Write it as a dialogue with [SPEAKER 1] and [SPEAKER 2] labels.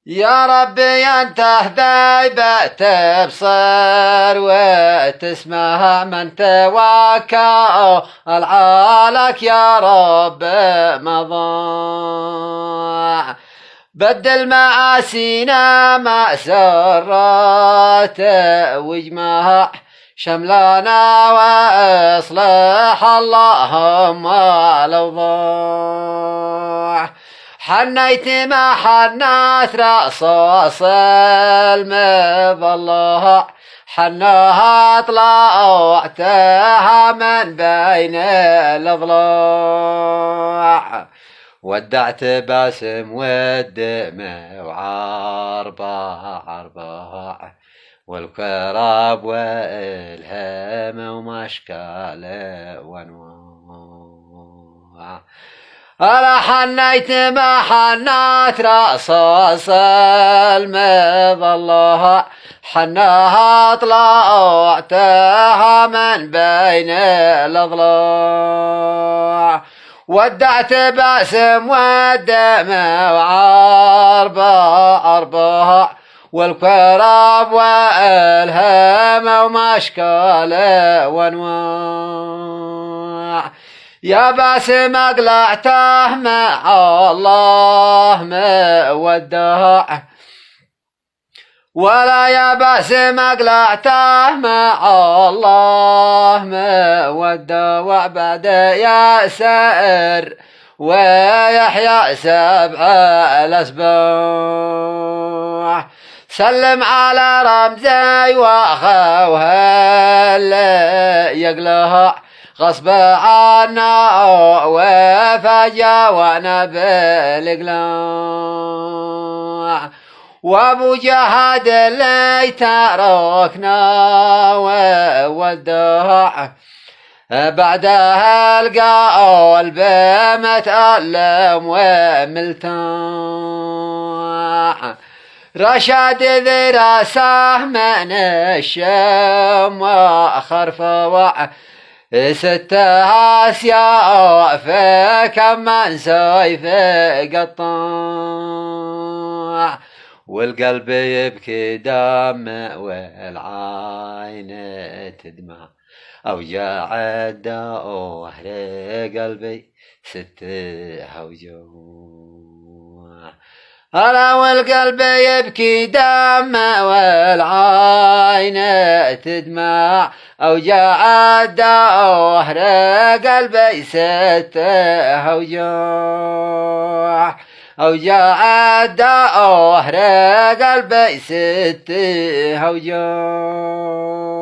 [SPEAKER 1] يا ربي انت هداي تبصر وتسمع من توكل عليك يا رب مضى. بدل معاسينا مأسرات واجمع شملنا واصلح اللهم الأوضاع. حنيت ما حنات رصاص المظلة حناها طلعتها من بين الأضلاع. ودعت باسم والدمع وعربع والكراب والهم ومشكال وانواع. أنا حنيت ما حنات رصاص المظلة حناها طلعتها من بين الأضلاع. ودعت باسم والدمع وعربع والكراب والهم ومشكال وانواع. يا باسم اقلعته مع الله مودع ولا يا باسم اقلعته مع الله مودع. بعد يا سائر ويحيى 7 الأسبوع. سلم على رمزي واخوها اللي يقلع غصب عنا وفجا وانا بالقلاع. وابو جهاد اللي تركنا وودع بعدها القلب متألم وملتاع. رشاد ذراسه من الشام وخرفوع 6 سياف كم من سيف قطاع. والقلب يبكي دمع والعين تدمع أوجاع الدوهر قلبي 6 أوجاع. أنا والقلب يبكي دمع والعين تدمع أوجاع الدوهر قلبي 6 أوجاع. أوجاع الدوهر قلبي 6 أوجاع.